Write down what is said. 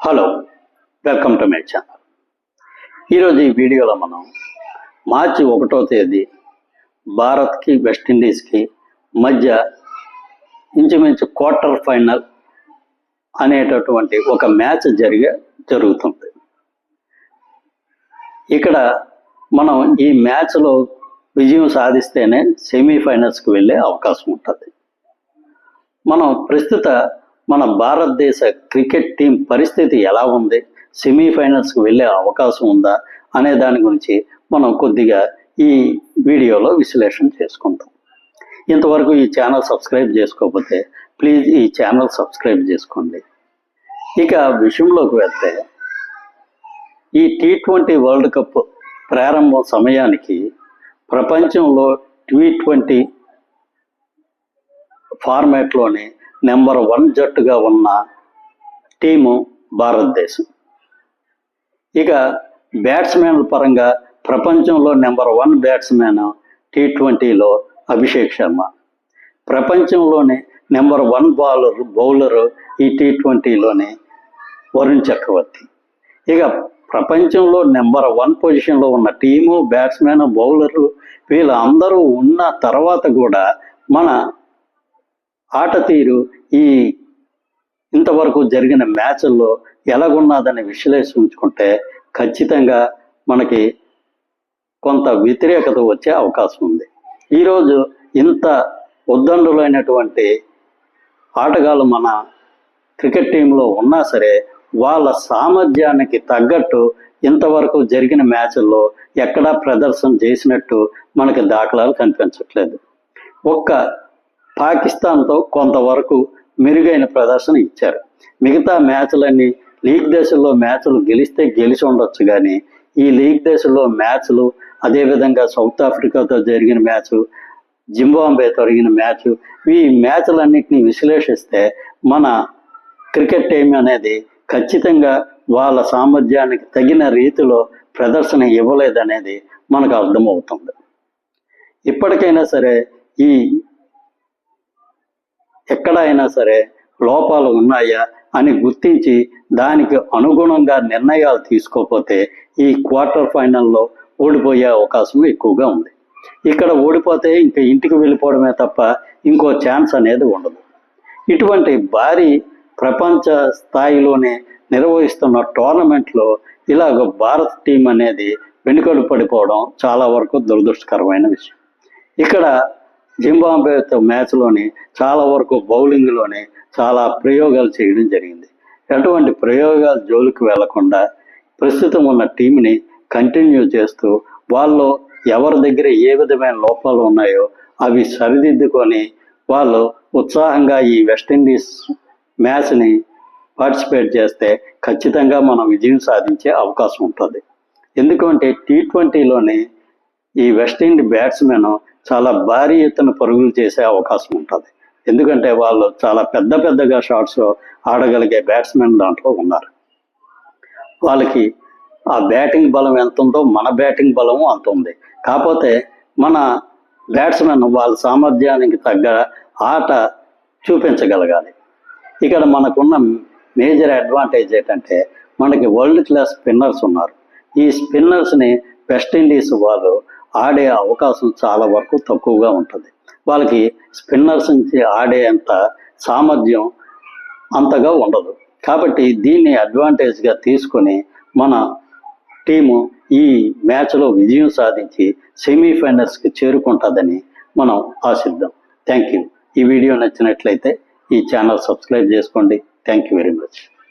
Hello, welcome to my channel. ఈరోజు ఈ వీడియోలో మనం మార్చి 1వ తేదీ భారత్కి వెస్టిండీస్కి మధ్య ఇంచుమించు క్వార్టర్ ఫైనల్ అనేటటువంటి ఒక మ్యాచ్ జరుగుతుంది. ఇక్కడ మనం ఈ మ్యాచ్లో విజయం సాధిస్తేనే సెమీఫైనల్స్కి వెళ్ళే అవకాశం ఉంటుంది. మనం ప్రస్తుత మన భారతదేశ క్రికెట్ టీం పరిస్థితి ఎలా ఉంది, సెమీఫైనల్స్కి వెళ్ళే అవకాశం ఉందా అనే దాని గురించి మనం కొద్దిగా ఈ వీడియోలో విశ్లేషణ చేసుకుంటాం. ఇంతవరకు ఈ ఛానల్ సబ్స్క్రైబ్ చేసుకోకపోతే ప్లీజ్ ఈ ఛానల్ సబ్స్క్రైబ్ చేసుకోండి. ఇక విషయంలోకి వెళ్తే, ఈ T20 వరల్డ్ కప్ ప్రారంభం సమయానికి ప్రపంచంలో T20 ఫార్మాట్లోని నెంబర్ 1 జట్టుగా ఉన్న టీము భారతదేశం. ఇక బ్యాట్స్మెన్ల పరంగా ప్రపంచంలో నెంబర్ 1 బ్యాట్స్మెన్ T20లో అభిషేక్ శర్మ. ప్రపంచంలోని నెంబర్ 1 బౌలరు ఈ T20లోని వరుణ్ చక్రవర్తి. ఇక ప్రపంచంలో నెంబర్ 1 పొజిషన్లో ఉన్న టీము, బ్యాట్స్మెన్, బౌలరు వీళ్ళందరూ ఉన్న తర్వాత కూడా మన ఆట తీరు ఈ ఇంతవరకు జరిగిన మ్యాచ్ల్లో ఎలాగున్నదని విశ్లేషించుకుంటే ఖచ్చితంగా మనకి కొంత వ్యతిరేకత వచ్చే అవకాశం ఉంది. ఈరోజు ఇంత ఉద్దండులైనటువంటి ఆటగాళ్ళు మన క్రికెట్ టీంలో ఉన్నా సరే, వాళ్ళ సామర్థ్యానికి తగ్గట్టు ఇంతవరకు జరిగిన మ్యాచ్ల్లో ఎక్కడా ప్రదర్శన చేసినట్టు మనకి దాఖలాలు కనిపించట్లేదు. ఒక్క పాకిస్తాన్తో కొంతవరకు మెరుగైన ప్రదర్శన ఇచ్చారు. మిగతా మ్యాచ్లన్నీ లీగ్ దశల్లో మ్యాచ్లు గెలిచి ఉండొచ్చు, కానీ ఈ లీగ్ దశల్లో మ్యాచ్లు, అదేవిధంగా సౌత్ ఆఫ్రికాతో జరిగిన మ్యాచ్, జింబాబ్వేతో జరిగిన మ్యాచ్, ఈ మ్యాచ్లన్నింటినీ విశ్లేషిస్తే మన క్రికెట్ టీం అనేది ఖచ్చితంగా వాళ్ళ సామర్థ్యానికి తగిన రీతిలో ప్రదర్శన ఇవ్వలేదనేది మనకు అర్థమవుతుంది. ఇప్పటికైనా సరే ఈ ఎక్కడైనా సరే లోపాలు ఉన్నాయా అని గుర్తించి దానికి అనుగుణంగా నిర్ణయాలు తీసుకోకపోతే ఈ క్వార్టర్ ఫైనల్లో ఓడిపోయే అవకాశం ఎక్కువగా ఉంది. ఇక్కడ ఓడిపోతే ఇంకా ఇంటికి వెళ్ళిపోవడమే తప్ప ఇంకో ఛాన్స్ అనేది ఉండదు. ఇటువంటి భారీ ప్రపంచ స్థాయిలోనే నిర్వహిస్తున్న టోర్నమెంట్లో ఇలాగ భారత్ టీం అనేది వెనుకడు పడిపోవడం చాలా వరకు దురదృష్టకరమైన విషయం. ఇక్కడ జింబాబ్వేతో మ్యాచ్లోని చాలా వరకు బౌలింగ్లోనే చాలా ప్రయోగాలు చేయడం జరిగింది. అటువంటి ప్రయోగాలు జోలికి వెళ్లకుండా ప్రస్తుతం ఉన్న టీంని కంటిన్యూ చేస్తూ వాళ్ళు ఎవరి దగ్గర ఏ విధమైన లోపాలు ఉన్నాయో అవి సరిదిద్దుకొని వాళ్ళు ఉత్సాహంగా ఈ వెస్టిండీస్ మ్యాచ్ని పార్టిసిపేట్ చేస్తే ఖచ్చితంగా మనం విజయం సాధించే అవకాశం ఉంటుంది. ఎందుకంటే T20లోని ఈ వెస్టిండీ బ్యాట్స్మెన్ చాలా భారీ ఎత్తున పరుగులు చేసే అవకాశం ఉంటుంది. ఎందుకంటే వాళ్ళు చాలా పెద్దగా షాట్స్ ఆడగలిగే బ్యాట్స్మెన్ దాంట్లో ఉన్నారు. వాళ్ళకి ఆ బ్యాటింగ్ బలం ఎంత ఉందో మన బ్యాటింగ్ బలము అంత ఉంది. కాకపోతే మన బ్యాట్స్మెన్ వాళ్ళ సామర్థ్యానికి తగ్గ ఆట చూపించగలగాలి. ఇక్కడ మనకున్న మేజర్ అడ్వాంటేజ్ ఏంటంటే మనకి వరల్డ్ క్లాస్ స్పిన్నర్స్ ఉన్నారు. ఈ స్పిన్నర్స్ని వెస్టిండీస్ వాళ్ళు ఆడే అవకాశం చాలా వరకు తక్కువగా ఉంటుంది. వాళ్ళకి స్పిన్నర్స్ నుంచి ఆడేంత సామర్థ్యం అంతగా ఉండదు. కాబట్టి దీన్ని అడ్వాంటేజ్గా తీసుకొని మన టీము ఈ మ్యాచ్లో విజయం సాధించి సెమీఫైనల్స్కి చేరుకుంటుందని మనం ఆశిద్దాం. Thank you. ఈ వీడియో నచ్చినట్లయితే ఈ ఛానల్ సబ్స్క్రైబ్ చేసుకోండి. Thank you very much.